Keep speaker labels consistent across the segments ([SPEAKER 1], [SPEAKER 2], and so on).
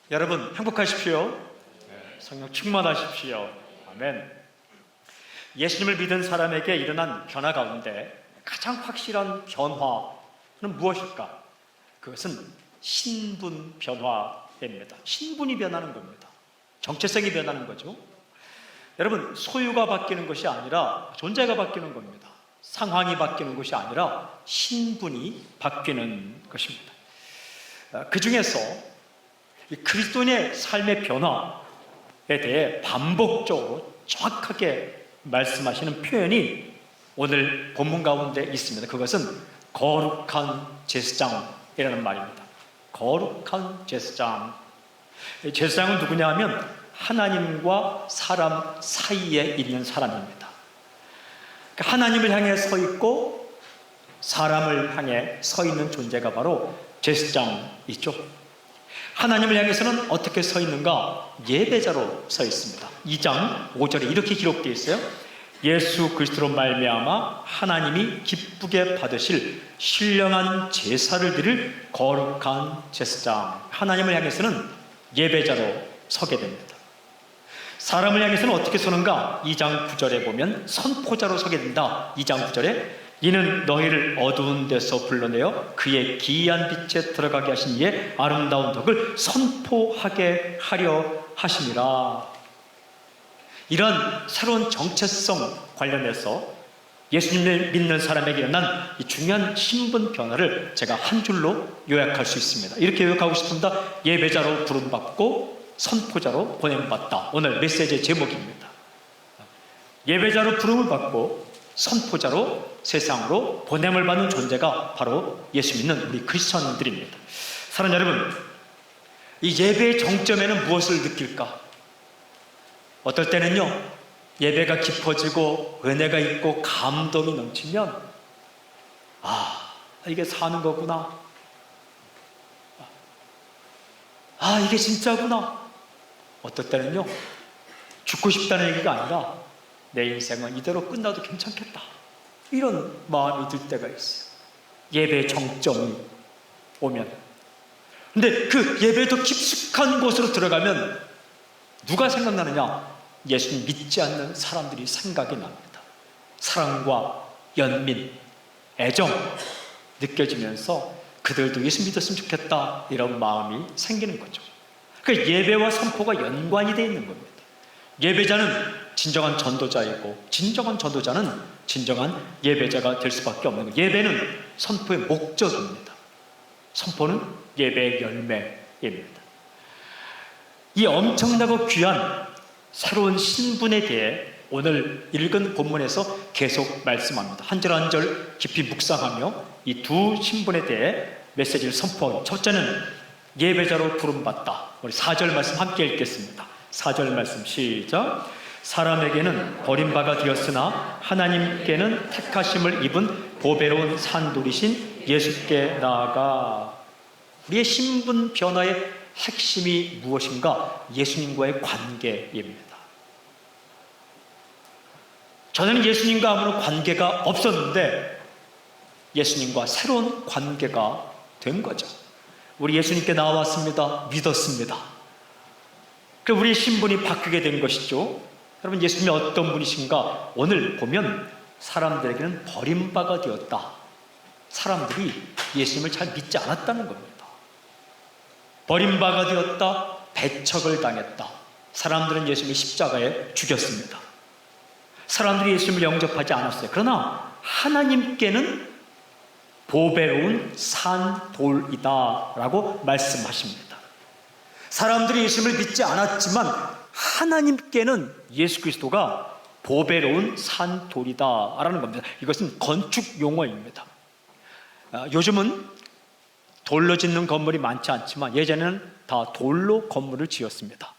[SPEAKER 1] 여러분 행복하십시오. 성령 충만하십시오. 아멘. 예수님을 믿은 사람에게 일어난 변화 가운데 가장 확실한 변화는 무엇일까? 그것은 신분 변화입니다. 신분이 변하는 겁니다. 정체성이 변하는 거죠. 여러분, 소유가 바뀌는 것이 아니라 존재가 바뀌는 겁니다. 상황이 바뀌는 것이 아니라 신분이 바뀌는 것입니다. 그 중에서 그리스도인의 삶의 변화에 대해 반복적으로 정확하게 말씀하시는 표현이 오늘 본문 가운데 있습니다. 그것은 거룩한 제사장이라는 말입니다. 거룩한 제사장. 제사장은 누구냐 하면 하나님과 사람 사이에 있는 사람입니다. 하나님을 향해 서 있고 사람을 향해 서 있는 존재가 바로 제사장이죠. 하나님을 향해서는 어떻게 서 있는가? 예배자로 서 있습니다. 2장 5절에 이렇게 기록되어 있어요. 예수 그리스도로 말미암아 하나님이 기쁘게 받으실 신령한 제사를 드릴 거룩한 제사장. 하나님을 향해서는 예배자로 서게 됩니다. 사람을 향해서는 어떻게 서는가? 2장 9절에 보면 선포자로 서게 된다. 2장 9절에 이는 너희를 어두운 데서 불러내어 그의 기이한 빛에 들어가게 하신 이의 아름다운 덕을 선포하게 하려 하심이라. 이런 새로운 정체성 관련해서 예수님을 믿는 사람에게 일어난 이 중요한 신분 변화를 제가 한 줄로 요약할 수 있습니다. 이렇게 요약하고 싶습니다. 예배자로 부름받고 선포자로 보냄받다. 오늘 메시지의 제목입니다. 예배자로 부름을 받고 선포자로 세상으로 보냄을 받는 존재가 바로 예수 믿는 우리 크리스천들입니다. 사랑하는 여러분, 이 예배의 정점에는 무엇을 느낄까? 어떨 때는요, 예배가 깊어지고 은혜가 있고 감동이 넘치면 이게 사는 거구나. 이게 진짜구나. 어떨 때는요, 죽고 싶다는 얘기가 아니라 내 인생은 이대로 끝나도 괜찮겠다, 이런 마음이 들 때가 있어요. 예배의 정점이 오면. 근데 그 예배의 더 깊숙한 곳으로 들어가면 누가 생각나느냐? 예수님 믿지 않는 사람들이 생각이 납니다. 사랑과 연민, 애정 느껴지면서 그들도 예수 믿었으면 좋겠다, 이런 마음이 생기는 거죠. 그러니까 예배와 선포가 연관이 되어 있는 겁니다. 예배자는 진정한 전도자이고 진정한 전도자는 진정한 예배자가 될 수밖에 없는 거예요. 예배는 선포의 목적입니다. 선포는 예배의 열매입니다. 이 엄청나고 귀한 새로운 신분에 대해 오늘 읽은 본문에서 계속 말씀합니다. 한 절 한 절 깊이 묵상하며 이 두 신분에 대해 메시지를 선포하고, 첫째는 예배자로 부름받다. 우리 4절 말씀 함께 읽겠습니다. 4절 말씀 시작. 사람에게는 버림바가 되었으나 하나님께는 택하심을 입은 보배로운 산돌이신 예수께 나아가. 우리의 신분 변화의 핵심이 무엇인가? 예수님과의 관계입니다. 저는 예수님과 아무런 관계가 없었는데 예수님과 새로운 관계가 된 거죠. 우리 예수님께 나왔습니다. 믿었습니다. 그래서 우리의 신분이 바뀌게 된 것이죠. 여러분, 예수님이 어떤 분이신가? 오늘 보면 사람들에게는 버림바가 되었다. 사람들이 예수님을 잘 믿지 않았다는 겁니다. 버림바가 되었다. 배척을 당했다. 사람들은 예수님을 십자가에 죽였습니다. 사람들이 예수님을 영접하지 않았어요. 그러나 하나님께는 보배로운 산돌이다 라고 말씀하십니다. 사람들이 예수님을 믿지 않았지만 하나님께는 예수 그리스도가 보배로운 산돌이다 라는 겁니다. 이것은 건축 용어입니다. 요즘은 돌로 짓는 건물이 많지 않지만 예전에는 다 돌로 건물을 지었습니다.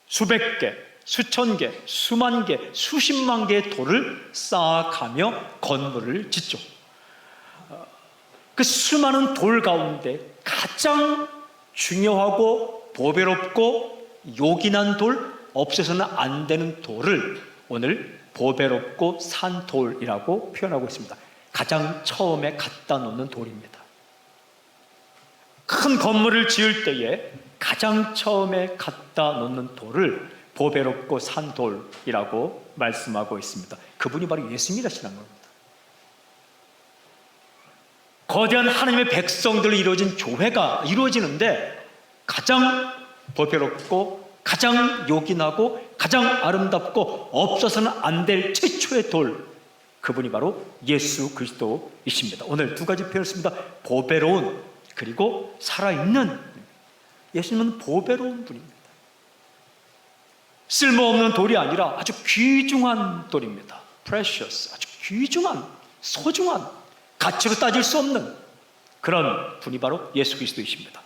[SPEAKER 1] 수백 개, 수천 개, 수만 개, 수십만 개의 돌을 쌓아가며 건물을 짓죠. 그 수많은 돌 가운데 가장 중요하고 보배롭고 요긴한 돌, 없어서는 안 되는 돌을 오늘 보배롭고 산 돌이라고 표현하고 있습니다. 가장 처음에 갖다 놓는 돌입니다. 큰 건물을 지을 때에 가장 처음에 갖다 놓는 돌을 보배롭고 산 돌이라고 말씀하고 있습니다. 그분이 바로 예수님이라시는 겁니다. 거대한 하나님의 백성들로 이루어진 교회가 이루어지는데 가장 보배롭고 가장 요긴하고 가장 아름답고 없어서는 안 될 최초의 돌, 그분이 바로 예수 그리스도이십니다. 오늘 두 가지 표현을 씁니다. 보배로운, 그리고 살아있는. 예수님은 보배로운 분입니다. 쓸모없는 돌이 아니라 아주 귀중한 돌입니다. precious, 아주 귀중한, 소중한, 가치로 따질 수 없는 그런 분이 바로 예수 그리스도이십니다.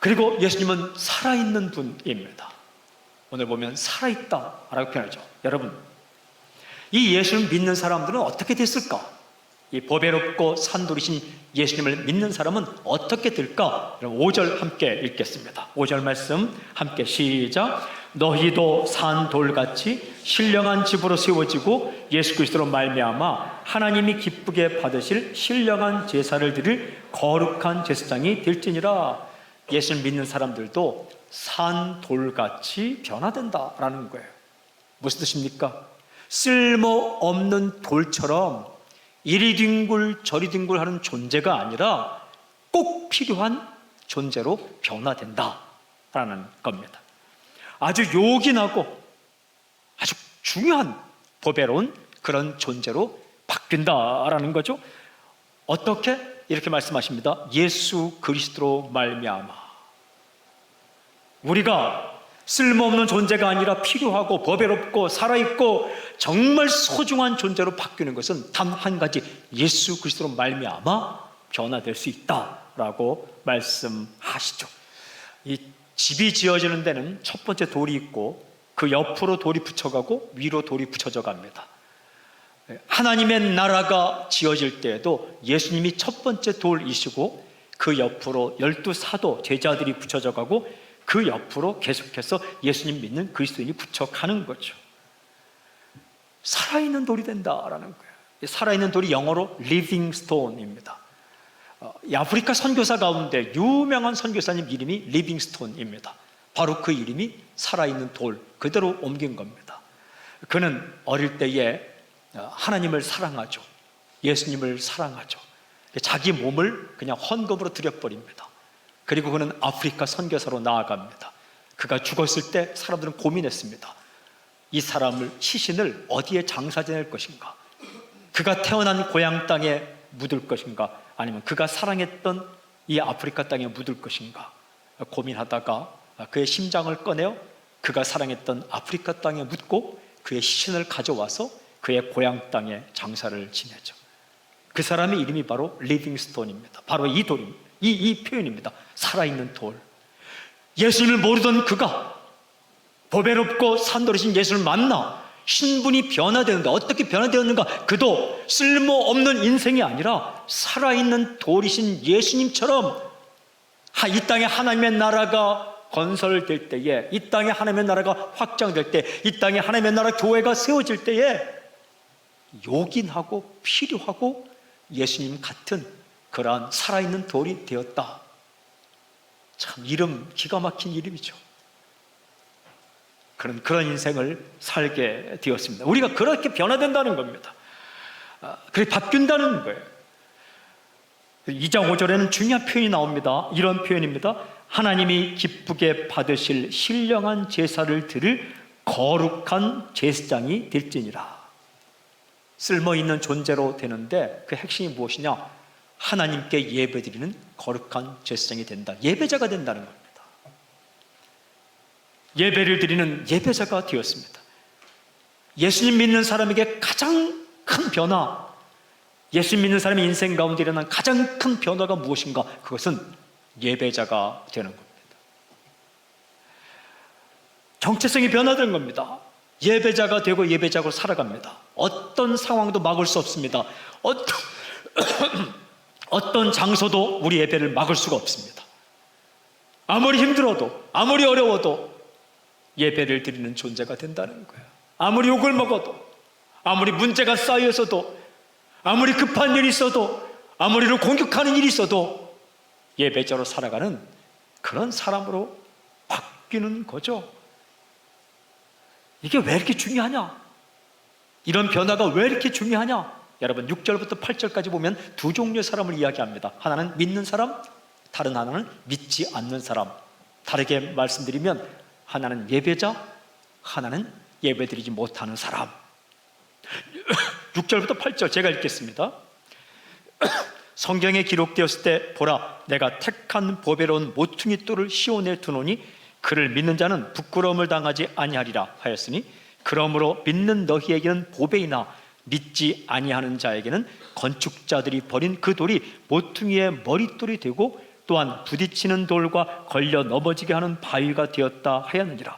[SPEAKER 1] 그리고 예수님은 살아있는 분입니다. 오늘 보면 살아있다라고 표현하죠. 여러분, 이 예수를 믿는 사람들은 어떻게 됐을까? 이 보배롭고 산돌이신 예수님을 믿는 사람은 어떻게 될까? 5절 함께 읽겠습니다. 5절 말씀 함께 시작. 너희도 산돌같이 신령한 집으로 세워지고 예수 그리스도로 말미암아 하나님이 기쁘게 받으실 신령한 제사를 드릴 거룩한 제사장이 될지니라. 예수를 믿는 사람들도 산돌같이 변화된다라는 거예요. 무슨 뜻입니까? 쓸모없는 돌처럼 이리 뒹굴 저리 뒹굴 하는 존재가 아니라 꼭 필요한 존재로 변화된다라는 겁니다. 아주 요긴하고 아주 중요한 보배로운 그런 존재로 바뀐다라는 거죠. 어떻게? 이렇게 말씀하십니다. 예수 그리스도로 말미암아. 우리가 쓸모없는 존재가 아니라 필요하고 보배롭고 살아있고 정말 소중한 존재로 바뀌는 것은 단 한 가지, 예수 그리스도로 말미암아 변화될 수 있다라고 말씀하시죠. 이 집이 지어지는 데는 첫 번째 돌이 있고 그 옆으로 돌이 붙여가고 위로 돌이 붙여져 갑니다. 하나님의 나라가 지어질 때에도 예수님이 첫 번째 돌이시고 그 옆으로 12사도 제자들이 붙여져 가고 그 옆으로 계속해서 예수님 믿는 그리스도인이 붙여가는 거죠. 살아있는 돌이 된다라는 거예요. 살아있는 돌이 영어로 living stone입니다. 이 아프리카 선교사 가운데 유명한 선교사님 이름이 리빙스톤입니다. 바로 그 이름이 살아있는 돌, 그대로 옮긴 겁니다. 그는 어릴 때에 하나님을 사랑하죠. 예수님을 사랑하죠. 자기 몸을 그냥 헌금으로 드려버립니다. 그리고 그는 아프리카 선교사로 나아갑니다. 그가 죽었을 때 사람들은 고민했습니다. 이 사람을, 시신을 어디에 장사 지낼 것인가? 그가 태어난 고향 땅에 묻을 것인가? 아니면 그가 사랑했던 이 아프리카 땅에 묻을 것인가? 고민하다가 그의 심장을 꺼내어 그가 사랑했던 아프리카 땅에 묻고 그의 시신을 가져와서 그의 고향 땅에 장사를 지내죠. 그 사람의 이름이 바로 리빙스톤입니다. 바로 이 돌입니다. 이 표현입니다. 살아있는 돌. 예수님을 모르던 그가 보배롭고 산돌이신 예수를 만나 신분이 변화되는데, 어떻게 변화되었는가? 그도 쓸모없는 인생이 아니라 살아있는 돌이신 예수님처럼 이 땅에 하나님의 나라가 건설될 때에, 이 땅에 하나님의 나라가 확장될 때, 이 땅에 하나님의 나라 교회가 세워질 때에 요긴하고 필요하고 예수님 같은 그러한 살아있는 돌이 되었다. 참 이름, 기가 막힌 이름이죠. 그런 인생을 살게 되었습니다. 우리가 그렇게 변화된다는 겁니다. 그렇게 바뀐다는 거예요. 2장 5절에는 중요한 표현이 나옵니다. 이런 표현입니다. 하나님이 기쁘게 받으실 신령한 제사를 드릴 거룩한 제사장이 될지니라. 쓸모있는 존재로 되는데 그 핵심이 무엇이냐? 하나님께 예배드리는 거룩한 제사장이 된다. 예배자가 된다는 겁니다. 예배를 드리는 예배자가 되었습니다. 예수님 믿는 사람에게 가장 큰 변화, 예수 믿는 사람의 인생 가운데 일어난 가장 큰 변화가 무엇인가? 그것은 예배자가 되는 겁니다. 정체성이 변화된 겁니다. 예배자가 되고 예배자로 살아갑니다. 어떤 상황도 막을 수 없습니다. 어떤 장소도 우리 예배를 막을 수가 없습니다. 아무리 힘들어도, 아무리 어려워도 예배를 드리는 존재가 된다는 거예요. 아무리 욕을 먹어도, 아무리 문제가 쌓여서도, 아무리 급한 일이 있어도, 아무리를 공격하는 일이 있어도 예배자로 살아가는 그런 사람으로 바뀌는 거죠. 이게 왜 이렇게 중요하냐? 이런 변화가 왜 이렇게 중요하냐? 여러분 6절부터 8절까지 보면 두 종류의 사람을 이야기합니다. 하나는 믿는 사람, 다른 하나는 믿지 않는 사람. 다르게 말씀드리면 하나는 예배자, 하나는 예배드리지 못하는 사람. 6절부터 8절 제가 읽겠습니다. 성경에 기록되었을 때 보라, 내가 택한 보배로운 모퉁이 돌을 시온에 두노니 그를 믿는 자는 부끄러움을 당하지 아니하리라 하였으니, 그러므로 믿는 너희에게는 보배이나 믿지 아니하는 자에게는 건축자들이 버린 그 돌이 모퉁이의 머릿돌이 되고 또한 부딪히는 돌과 걸려 넘어지게 하는 바위가 되었다 하였느니라.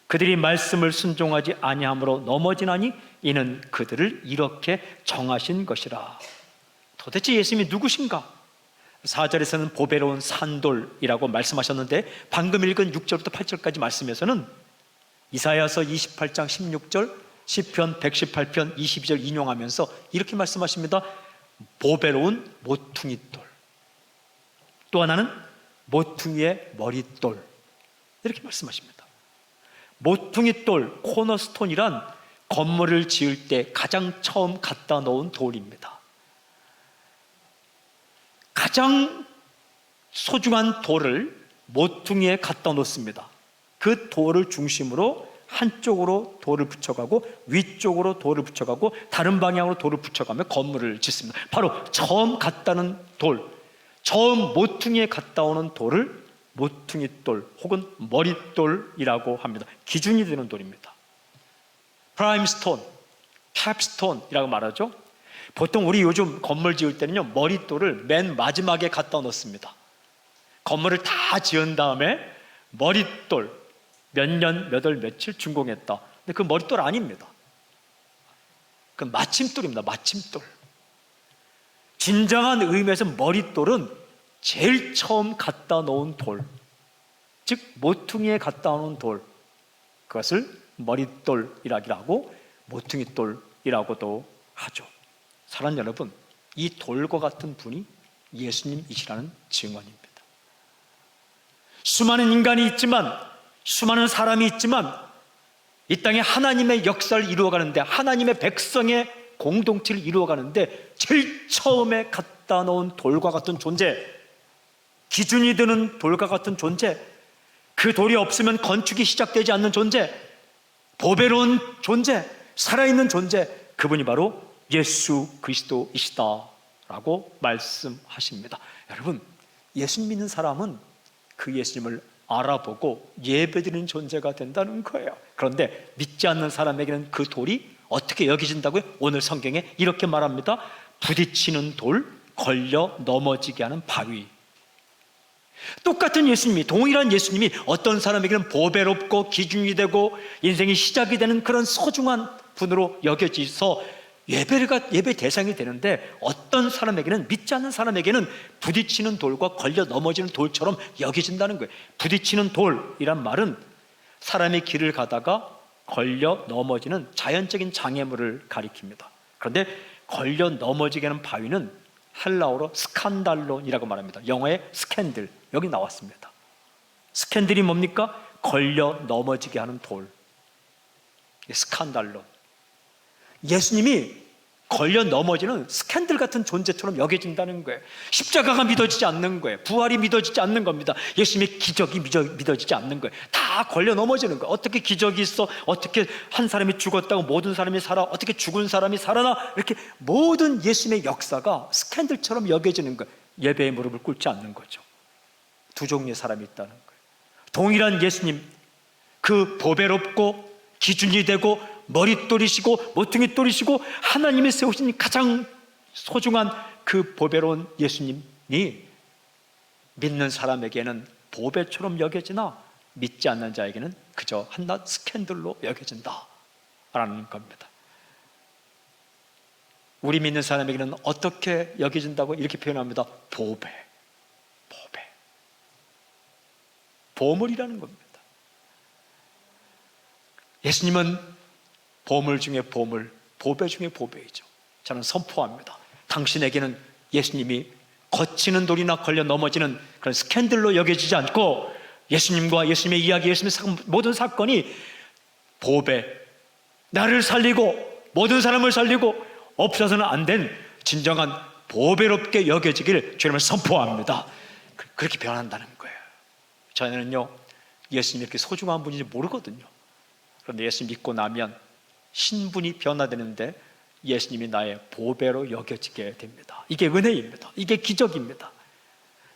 [SPEAKER 1] 그들이 말씀을 순종하지 아니함으로 넘어지나니 이는 그들을 이렇게 정하신 것이라. 도대체 예수님이 누구신가? 4절에서는 보배로운 산돌이라고 말씀하셨는데, 방금 읽은 6절부터 8절까지 말씀에서는 이사야서 28장 16절, 시편 118편 22절 인용하면서 이렇게 말씀하십니다. 보배로운 모퉁이돌, 또 하나는 모퉁이의 머릿돌, 이렇게 말씀하십니다. 모퉁이돌, 코너스톤이란 건물을 지을 때 가장 처음 갖다 놓은 돌입니다. 가장 소중한 돌을 모퉁이에 갖다 놓습니다. 그 돌을 중심으로 한쪽으로 돌을 붙여가고 위쪽으로 돌을 붙여가고 다른 방향으로 돌을 붙여가며 건물을 짓습니다. 바로 처음 갖다는 돌, 처음 모퉁이에 갖다 오는 돌을 모퉁이돌 혹은 머릿돌이라고 합니다. 기준이 되는 돌입니다. 프라임스톤, 캡스톤이라고 말하죠. 보통 우리 요즘 건물 지을 때는요, 머릿돌을 맨 마지막에 갖다 놓습니다. 건물을 다 지은 다음에 머릿돌, 몇 년, 몇 월, 며칠 준공했다. 근데 그 머릿돌 아닙니다. 그 마침돌입니다. 마침돌. 진정한 의미에서 머릿돌은 제일 처음 갖다 놓은 돌, 즉 모퉁이에 갖다 놓은 돌, 그것을 머릿돌이라고 하고 모퉁이돌이라고도 하죠. 사랑하는 여러분, 이 돌과 같은 분이 예수님이시라는 증언입니다. 수많은 인간이 있지만, 수많은 사람이 있지만, 이 땅에 하나님의 역사를 이루어가는데, 하나님의 백성의 공동체를 이루어가는데 제일 처음에 갖다 놓은 돌과 같은 존재, 기준이 되는 돌과 같은 존재, 그 돌이 없으면 건축이 시작되지 않는 존재, 보배로운 존재, 살아있는 존재, 그분이 바로 예수 그리스도이시다라고 말씀하십니다. 여러분, 예수 믿는 사람은 그 예수님을 알아보고 예배드리는 존재가 된다는 거예요. 그런데 믿지 않는 사람에게는 그 돌이 어떻게 여겨진다고요? 오늘 성경에 이렇게 말합니다. 부딪히는 돌, 걸려 넘어지게 하는 바위. 똑같은 예수님이, 동일한 예수님이 어떤 사람에게는 보배롭고 기준이 되고 인생이 시작이 되는 그런 소중한 분으로 여겨져서 예배 대상이 되는데, 어떤 사람에게는, 믿지 않는 사람에게는 부딪히는 돌과 걸려 넘어지는 돌처럼 여겨진다는 거예요. 부딪히는 돌이란 말은 사람이 길을 가다가 걸려 넘어지는 자연적인 장애물을 가리킵니다. 그런데 걸려 넘어지게 하는 바위는 헬라어로 스칸달론이라고 말합니다. 영어의 스캔들, 여기 나왔습니다. 스캔들이 뭡니까? 걸려 넘어지게 하는 돌, 스칸달론. 예수님이 걸려 넘어지는 스캔들 같은 존재처럼 여겨진다는 거예요. 십자가가 믿어지지 않는 거예요. 부활이 믿어지지 않는 겁니다. 예수님의 기적이 믿어지지 않는 거예요. 다 걸려 넘어지는 거예요. 어떻게 기적이 있어? 어떻게 한 사람이 죽었다고 모든 사람이 살아? 어떻게 죽은 사람이 살아나? 이렇게 모든 예수님의 역사가 스캔들처럼 여겨지는 거예요. 예배의 무릎을 꿇지 않는 거죠. 두 종류의 사람이 있다는 거예요. 동일한 예수님, 그 보배롭고 기준이 되고 머릿돌이시고 모퉁이돌이시고 하나님이 세우신 가장 소중한 그 보배로운 예수님이 믿는 사람에게는 보배처럼 여겨지나 믿지 않는 자에게는 그저 한낱 스캔들로 여겨진다라는 겁니다. 우리 믿는 사람에게는 어떻게 여겨진다고 이렇게 표현합니다. 보배, 보물이라는 겁니다. 예수님은 보물 중에 보물, 보배 중에 보배이죠. 저는 선포합니다. 당신에게는 예수님이 거치는 돌이나 걸려 넘어지는 그런 스캔들로 여겨지지 않고 예수님과 예수님의 이야기, 예수님의 모든 사건이 보배, 나를 살리고 모든 사람을 살리고 없어서는 안 된 진정한 보배롭게 여겨지기를 주님을 선포합니다. 그렇게 변한다는 거예요. 저는요, 예수님이 이렇게 소중한 분인지 모르거든요. 그런데 예수님 믿고 나면 신분이 변화되는데 예수님이 나의 보배로 여겨지게 됩니다. 이게 은혜입니다. 이게 기적입니다.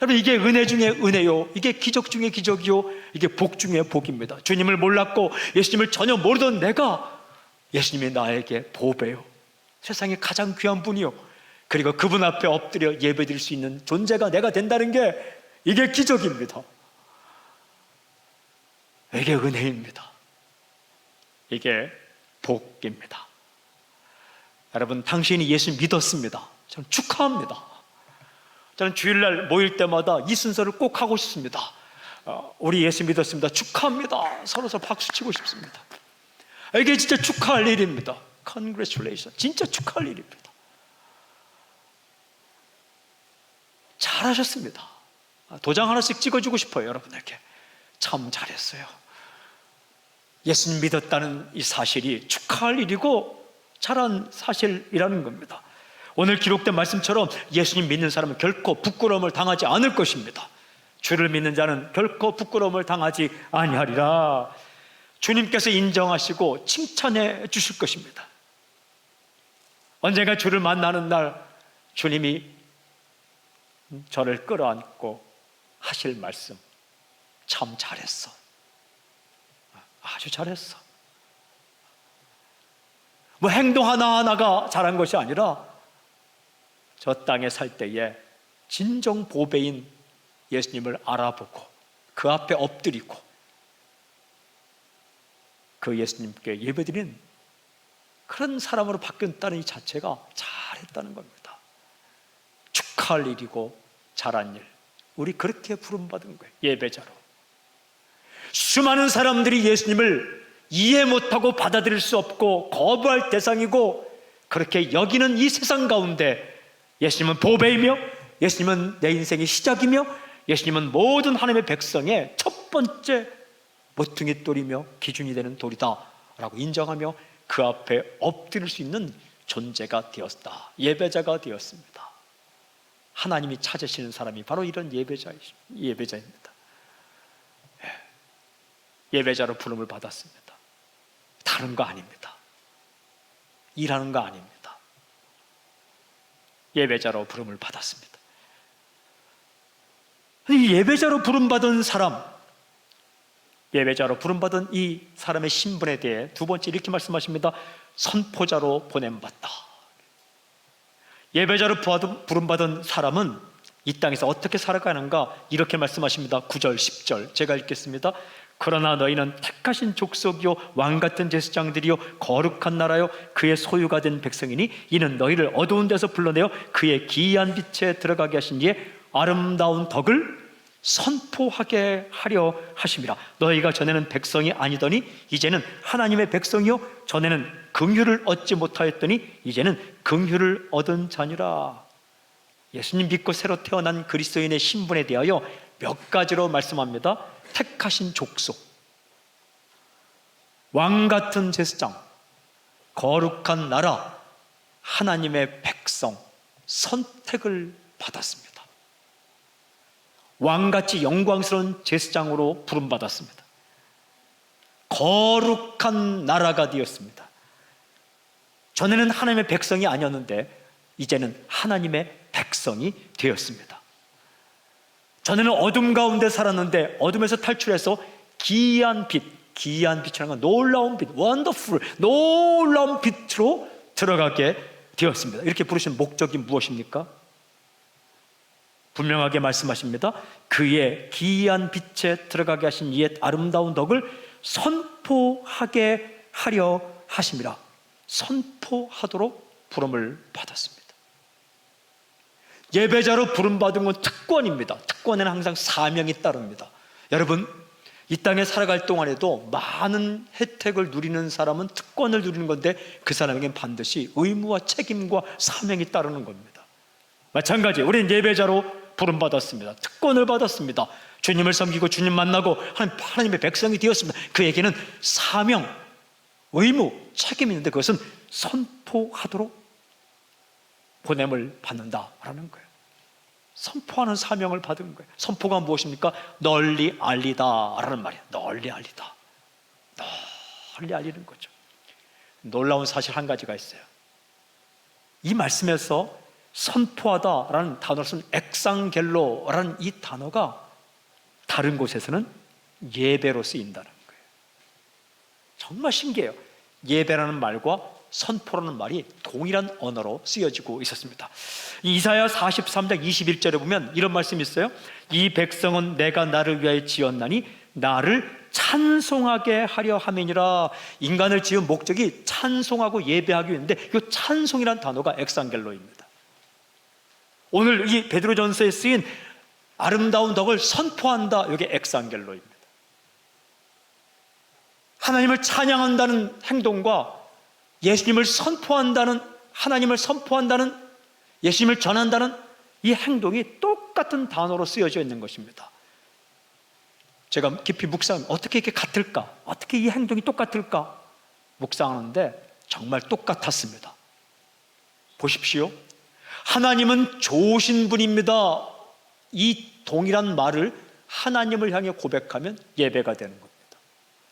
[SPEAKER 1] 여러분, 이게 은혜 중에 은혜요, 이게 기적 중에 기적이요, 이게 복 중에 복입니다. 주님을 몰랐고 예수님을 전혀 모르던 내가 예수님이 나에게 보배요, 세상에 가장 귀한 분이요, 그리고 그분 앞에 엎드려 예배드릴 수 있는 존재가 내가 된다는 게 이게 기적입니다. 이게 은혜입니다. 이게 복입니다. 여러분, 당신이 예수 믿었습니다. 저는 축하합니다. 저는 주일날 모일 때마다 이 순서를 꼭 하고 싶습니다. 우리 예수 믿었습니다. 축하합니다. 서로 박수 치고 싶습니다. 이게 진짜 축하할 일입니다. Congratulations. 진짜 축하할 일입니다. 잘하셨습니다. 도장 하나씩 찍어주고 싶어요, 여러분에게. 참 잘했어요. 예수님 믿었다는 이 사실이 축하할 일이고 잘한 사실이라는 겁니다. 오늘 기록된 말씀처럼 예수님 믿는 사람은 결코 부끄러움을 당하지 않을 것입니다. 주를 믿는 자는 결코 부끄러움을 당하지 아니하리라. 주님께서 인정하시고 칭찬해 주실 것입니다. 언젠가 주를 만나는 날 주님이 저를 끌어안고 하실 말씀, 참 잘했어. 아주 잘했어. 뭐 행동 하나하나가 잘한 것이 아니라 저 땅에 살 때에 진정 보배인 예수님을 알아보고 그 앞에 엎드리고 그 예수님께 예배드린 그런 사람으로 바뀌었다는 이 자체가 잘했다는 겁니다. 축하할 일이고 잘한 일, 우리 그렇게 부름받은 거예요. 예배자로. 수많은 사람들이 예수님을 이해 못하고 받아들일 수 없고 거부할 대상이고 그렇게 여기는 이 세상 가운데 예수님은 보배이며 예수님은 내 인생의 시작이며 예수님은 모든 하나님의 백성의 첫 번째 모퉁이 돌이며 기준이 되는 돌이다 라고 인정하며 그 앞에 엎드릴 수 있는 존재가 되었다. 예배자가 되었습니다. 하나님이 찾으시는 사람이 바로 이런 예배자입니다. 예배자로 부름을 받았습니다. 다른 거 아닙니다. 일하는 거 아닙니다. 예배자로 부름을 받았습니다. 이 예배자로 부름받은 사람, 예배자로 부름받은 이 사람의 신분에 대해 두 번째 이렇게 말씀하십니다. 선포자로 보냄받다. 예배자로 부름받은 사람은 이 땅에서 어떻게 살아가는가 이렇게 말씀하십니다. 9절 10절 제가 읽겠습니다. 그러나 너희는 택하신 족속이요 왕같은 제사장들이요 거룩한 나라요 그의 소유가 된 백성이니 이는 너희를 어두운 데서 불러내어 그의 기이한 빛에 들어가게 하신 이의 아름다운 덕을 선포하게 하려 하심이라. 너희가 전에는 백성이 아니더니 이제는 하나님의 백성이요 전에는 긍휼을 얻지 못하였더니 이제는 긍휼을 얻은 자니라. 예수님 믿고 새로 태어난 그리스도인의 신분에 대하여 몇 가지로 말씀합니다. 택하신 족속, 왕같은 제사장, 거룩한 나라, 하나님의 백성, 선택을 받았습니다. 왕같이 영광스러운 제사장으로 부름받았습니다. 거룩한 나라가 되었습니다. 전에는 하나님의 백성이 아니었는데 이제는 하나님의 백성이 되었습니다. 전에는 어둠 가운데 살았는데 어둠에서 탈출해서 기이한 빛, 기이한 빛이라는 건 놀라운 빛, 원더풀, 놀라운 빛으로 들어가게 되었습니다. 이렇게 부르신 목적이 무엇입니까? 분명하게 말씀하십니다. 그의 기이한 빛에 들어가게 하신 이의 아름다운 덕을 선포하게 하려 하심이라. 선포하도록 부름을 받았습니다. 예배자로 부름받은 건 특권입니다. 특권에는 항상 사명이 따릅니다. 여러분, 이 땅에 살아갈 동안에도 많은 혜택을 누리는 사람은 특권을 누리는 건데 그 사람에겐 반드시 의무와 책임과 사명이 따르는 겁니다. 마찬가지 우리는 예배자로 부름받았습니다. 특권을 받았습니다. 주님을 섬기고 주님 만나고 하나님의 백성이 되었습니다. 그에게는 사명, 의무, 책임이 있는데 그것은 선포하도록 보냄을 받는다라는 거예요. 선포하는 사명을 받은 거예요. 선포가 무엇입니까? 널리 알리다라는 말이에요. 널리 알리다. 널리 알리는 거죠. 놀라운 사실 한 가지가 있어요. 이 말씀에서 선포하다라는 단어를 쓴 엑상겔로라는 이 단어가 다른 곳에서는 예배로 쓰인다는 거예요. 정말 신기해요. 예배라는 말과 선포라는 말이 동일한 언어로 쓰여지고 있었습니다. 이사야 43장 21절에 보면 이런 말씀이 있어요. 이 백성은 내가 나를 위하여 지었나니 나를 찬송하게 하려 함이니라. 인간을 지은 목적이 찬송하고 예배하기 위해인데 이 찬송이라는 단어가 엑상겔로입니다. 오늘 이 베드로전서에 쓰인 아름다운 덕을 선포한다, 이게 엑상겔로입니다. 하나님을 찬양한다는 행동과 예수님을 선포한다는, 하나님을 선포한다는, 예수님을 전한다는 이 행동이 똑같은 단어로 쓰여져 있는 것입니다. 제가 깊이 묵상하면 어떻게 이렇게 같을까? 어떻게 이 행동이 똑같을까? 묵상하는데 정말 똑같았습니다. 보십시오. 하나님은 좋으신 분입니다. 이 동일한 말을 하나님을 향해 고백하면 예배가 되는 겁니다.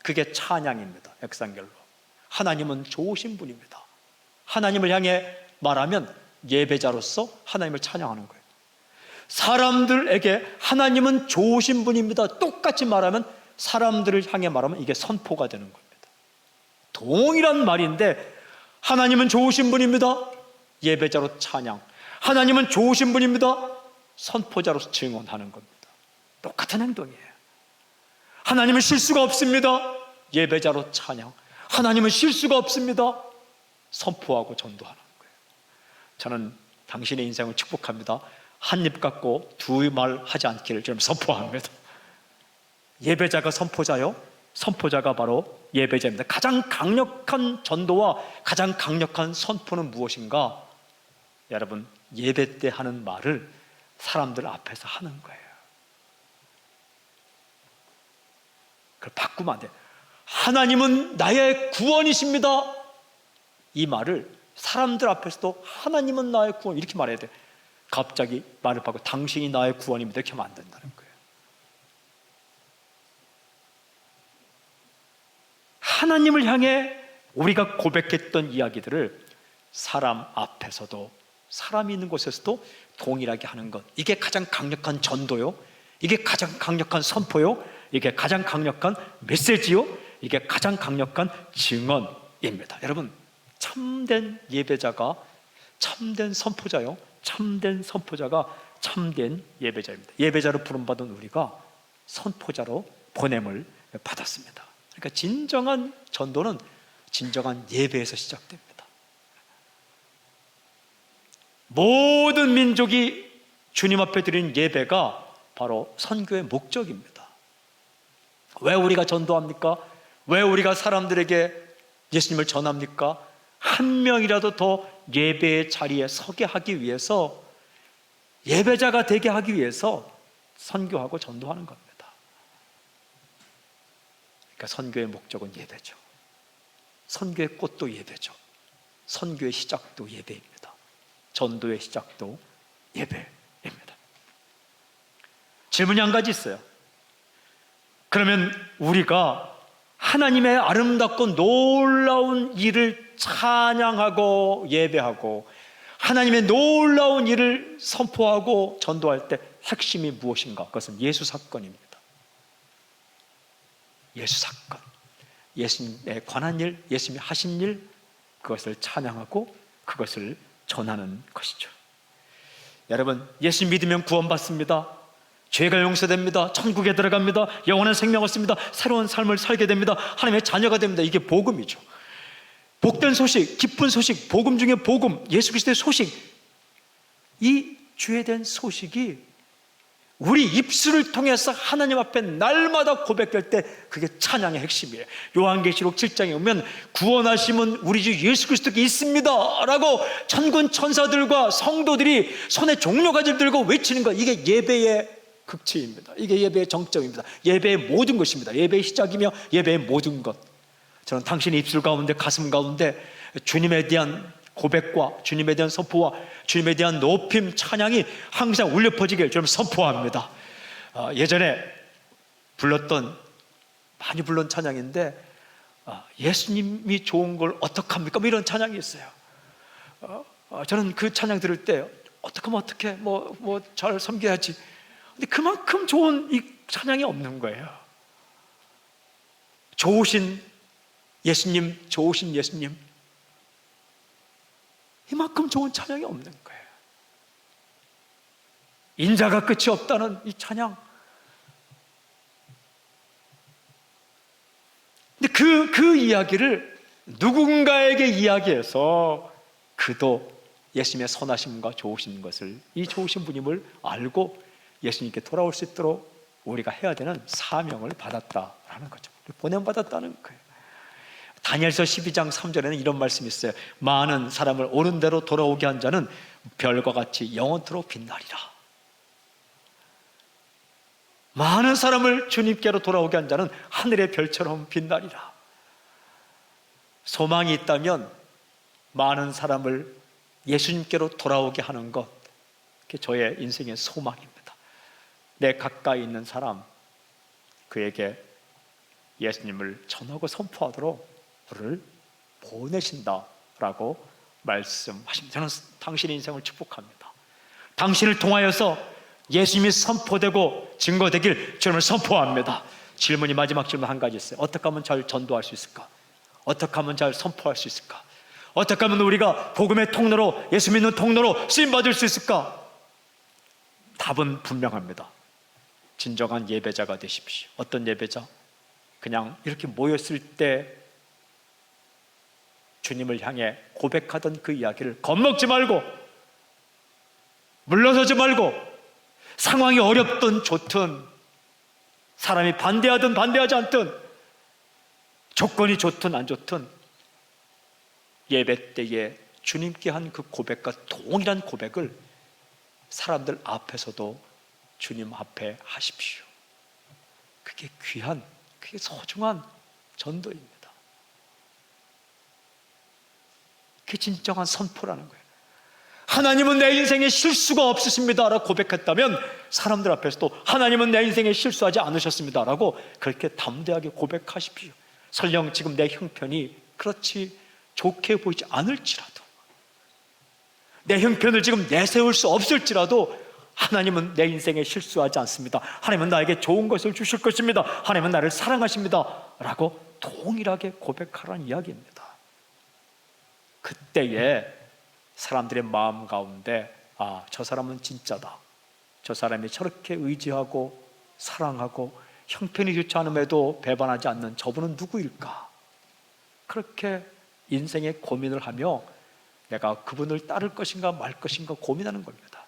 [SPEAKER 1] 그게 찬양입니다. 엑상겔로. 하나님은 좋으신 분입니다. 하나님을 향해 말하면 예배자로서 하나님을 찬양하는 거예요. 사람들에게 하나님은 좋으신 분입니다. 똑같이 말하면, 사람들을 향해 말하면 이게 선포가 되는 겁니다. 동일한 말인데 하나님은 좋으신 분입니다. 예배자로 찬양. 하나님은 좋으신 분입니다. 선포자로서 증언하는 겁니다. 똑같은 행동이에요. 하나님은 실수가 없습니다. 예배자로 찬양. 하나님은 실수가 없습니다. 선포하고 전도하는 거예요. 저는 당신의 인생을 축복합니다. 한 입 갖고 두 말 하지 않기를 좀 선포합니다. 예배자가 선포자요, 선포자가 바로 예배자입니다. 가장 강력한 전도와 가장 강력한 선포는 무엇인가? 여러분, 예배 때 하는 말을 사람들 앞에서 하는 거예요. 그걸 바꾸면 안 돼요. 하나님은 나의 구원이십니다. 이 말을 사람들 앞에서도 하나님은 나의 구원, 이렇게 말해야 돼요. 갑자기 말을 바꾸고 당신이 나의 구원입니다, 이렇게 하면 안 된다는 거예요. 하나님을 향해 우리가 고백했던 이야기들을 사람 앞에서도, 사람이 있는 곳에서도 동일하게 하는 것, 이게 가장 강력한 전도요, 이게 가장 강력한 선포요, 이게 가장 강력한 메시지요, 이게 가장 강력한 증언입니다. 여러분, 참된 예배자가 참된 선포자요, 참된 선포자가 참된 예배자입니다. 예배자로 부름받은 우리가 선포자로 보냄을 받았습니다. 그러니까 진정한 전도는 진정한 예배에서 시작됩니다. 모든 민족이 주님 앞에 드리는 예배가 바로 선교의 목적입니다. 왜 우리가 전도합니까? 왜 우리가 사람들에게 예수님을 전합니까? 한 명이라도 더 예배의 자리에 서게 하기 위해서, 예배자가 되게 하기 위해서 선교하고 전도하는 겁니다. 그러니까 선교의 목적은 예배죠. 선교의 꽃도 예배죠. 선교의 시작도 예배입니다. 전도의 시작도 예배입니다. 질문이 한 가지 있어요. 그러면 우리가 하나님의 아름답고 놀라운 일을 찬양하고 예배하고 하나님의 놀라운 일을 선포하고 전도할 때 핵심이 무엇인가? 그것은 예수 사건입니다. 예수 사건, 예수님에 관한 일, 예수님이 하신 일, 그것을 찬양하고 그것을 전하는 것이죠. 여러분, 예수 믿으면 구원받습니다. 죄가 용서됩니다. 천국에 들어갑니다. 영원한 생명 얻습니다. 새로운 삶을 살게 됩니다. 하나님의 자녀가 됩니다. 이게 복음이죠. 복된 소식, 기쁜 소식, 복음 중에 복음, 예수 그리스도의 소식, 이 주에 대한 소식이 우리 입술을 통해서 하나님 앞에 날마다 고백될 때 그게 찬양의 핵심이에요. 요한계시록 7장에 보면 구원하심은 우리 주 예수 그리스도께 있습니다 라고 천군 천사들과 성도들이 손에 종려가지를 들고 외치는 것, 이게 예배의 극치입니다. 이게 예배의 정점입니다. 예배의 모든 것입니다. 예배의 시작이며 예배의 모든 것. 저는 당신의 입술 가운데, 가슴 가운데 주님에 대한 고백과 주님에 대한 선포와 주님에 대한 높임, 찬양이 항상 울려 퍼지길 좀 선포합니다. 예전에 많이 불렀던 찬양인데, 예수님이 좋은 걸 어떡합니까? 뭐 이런 찬양이 있어요. 저는 그 찬양 들을 때 어떻게 잘 섬겨야지. 근데 그만큼 좋은 이 찬양이 없는 거예요. 좋으신 예수님, 좋으신 예수님, 이만큼 좋은 찬양이 없는 거예요. 인자가 끝이 없다는 이 찬양. 근데 그 이야기를 누군가에게 이야기해서 그도 예수님의 선하심과 좋으신 것을, 이 좋으신 분임을 알고 예수님께 돌아올 수 있도록 우리가 해야 되는 사명을 받았다라는 거죠. 보냄받았다는 거예요. 다니엘서 12장 3절에는 이런 말씀이 있어요. 많은 사람을 옳은 대로 돌아오게 한 자는 별과 같이 영원토록 빛나리라. 많은 사람을 주님께로 돌아오게 한 자는 하늘의 별처럼 빛나리라. 소망이 있다면 많은 사람을 예수님께로 돌아오게 하는 것, 그게 저의 인생의 소망입니다. 내 가까이 있는 사람, 그에게 예수님을 전하고 선포하도록 그를 보내신다라고 말씀하십니다. 저는 당신의 인생을 축복합니다. 당신을 통하여서 예수님이 선포되고 증거되길 주님을 선포합니다. 질문이, 마지막 질문 한 가지 있어요. 어떻게 하면 잘 전도할 수 있을까? 어떻게 하면 잘 선포할 수 있을까? 어떻게 하면 우리가 복음의 통로로, 예수 믿는 통로로 쓰임받을 수 있을까? 답은 분명합니다. 진정한 예배자가 되십시오. 어떤 예배자? 그냥 이렇게 모였을 때 주님을 향해 고백하던 그 이야기를 겁먹지 말고, 물러서지 말고, 상황이 어렵든 좋든, 사람이 반대하든 반대하지 않든, 조건이 좋든 안 좋든, 예배 때에 주님께 한 그 고백과 동일한 고백을 사람들 앞에서도 주님 앞에 하십시오. 그게 귀한, 그게 소중한 전도입니다. 그게 진정한 선포라는 거예요. 하나님은 내 인생에 실수가 없으십니다 라고 고백했다면 사람들 앞에서도 하나님은 내 인생에 실수하지 않으셨습니다 라고 그렇게 담대하게 고백하십시오. 설령 지금 내 형편이 그렇지 좋게 보이지 않을지라도, 내 형편을 지금 내세울 수 없을지라도 하나님은 내 인생에 실수하지 않습니다. 하나님은 나에게 좋은 것을 주실 것입니다. 하나님은 나를 사랑하십니다 라고 동일하게 고백하라는 이야기입니다. 그때에 사람들의 마음 가운데, 저 사람은 진짜다, 저 사람이 저렇게 의지하고 사랑하고 형편이 좋지 않음에도 배반하지 않는 저분은 누구일까? 그렇게 인생의 고민을 하며 내가 그분을 따를 것인가 말 것인가 고민하는 겁니다.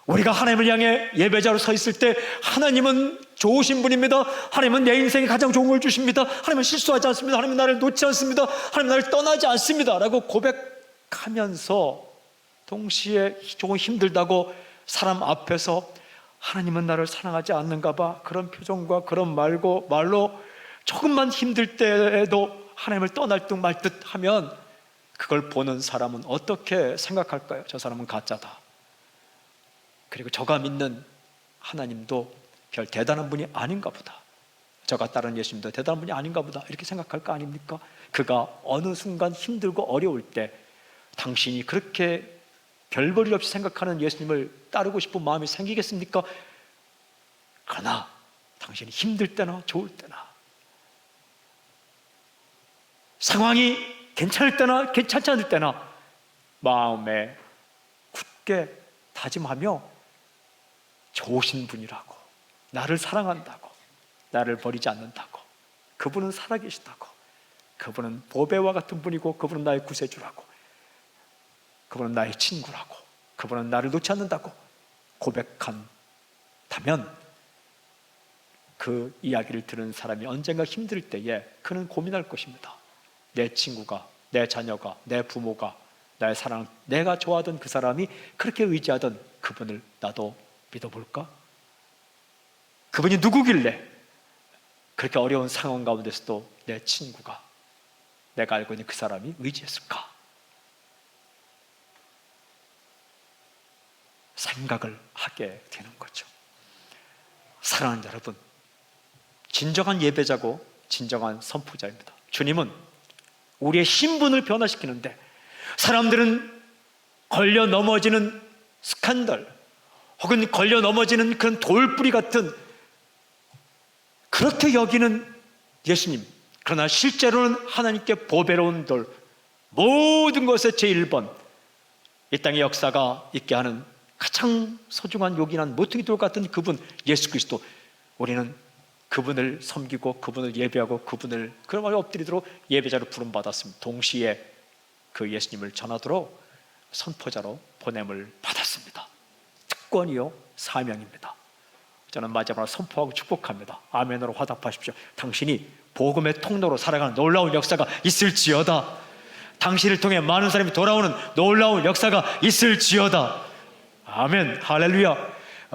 [SPEAKER 1] 우리가 하나님을 향해 예배자로 서 있을 때 하나님은 좋으신 분입니다. 하나님은 내 인생에 가장 좋은 걸 주십니다. 하나님은 실수하지 않습니다. 하나님은 나를 놓지 않습니다. 하나님은 나를 떠나지 않습니다 라고 고백하면서 동시에 조금 힘들다고 사람 앞에서 하나님은 나를 사랑하지 않는가 봐, 그런 표정과 그런 말로 조금만 힘들 때에도 하나님을 떠날 듯 말 듯 하면 그걸 보는 사람은 어떻게 생각할까요? 저 사람은 가짜다. 그리고 저가 믿는 하나님도 별 대단한 분이 아닌가 보다, 저가 따르는 예수님도 대단한 분이 아닌가 보다, 이렇게 생각할 거 아닙니까? 그가 어느 순간 힘들고 어려울 때 당신이 그렇게 별볼일 없이 생각하는 예수님을 따르고 싶은 마음이 생기겠습니까? 그러나 당신이 힘들 때나 좋을 때나, 상황이 괜찮을 때나 괜찮지 않을 때나 마음에 굳게 다짐하며 좋으신 분이라고, 나를 사랑한다고, 나를 버리지 않는다고, 그분은 살아계시다고, 그분은 보배와 같은 분이고, 그분은 나의 구세주라고, 그분은 나의 친구라고, 그분은 나를 놓지 않는다고 고백한 하면 그 이야기를 들은 사람이 언젠가 힘들 때에 그는 고민할 것입니다. 내 친구가, 내 자녀가, 내 부모가, 나의 사랑, 내가 좋아하던 그 사람이 그렇게 의지하던 그분을 나도 믿어볼까? 그분이 누구길래 그렇게 어려운 상황 가운데서도 내 친구가, 내가 알고 있는 그 사람이 의지했을까? 생각을 하게 되는 거죠. 사랑하는 여러분, 진정한 예배자고 진정한 선포자입니다. 주님은 우리의 신분을 변화시키는데, 사람들은 걸려 넘어지는 스캔들 혹은 걸려 넘어지는 그런 돌뿌리 같은 그렇게 여기는 예수님, 그러나 실제로는 하나님께 보배로운 돌, 모든 것의 제1번, 이 땅의 역사가 있게 하는 가장 소중한 요긴한 모퉁이 돌 같은 그분 예수 그리스도, 우리는 그분을 섬기고 그분을 예배하고 그분을 그런 말에 엎드리도록 예배자로 부름받았습니다. 동시에 그 예수님을 전하도록 선포자로 보냄을 받았습니다. 특권이요 사명입니다. 저는 마지막으로 선포하고 축복합니다. 아멘으로 화답하십시오. 당신이 복음의 통로로 살아가는 놀라운 역사가 있을지어다. 당신을 통해 많은 사람이 돌아오는 놀라운 역사가 있을지어다. 아멘. 할렐루야.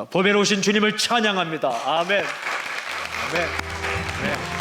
[SPEAKER 1] 보배로우신 주님을 찬양합니다. 아멘. 아멘. 아멘.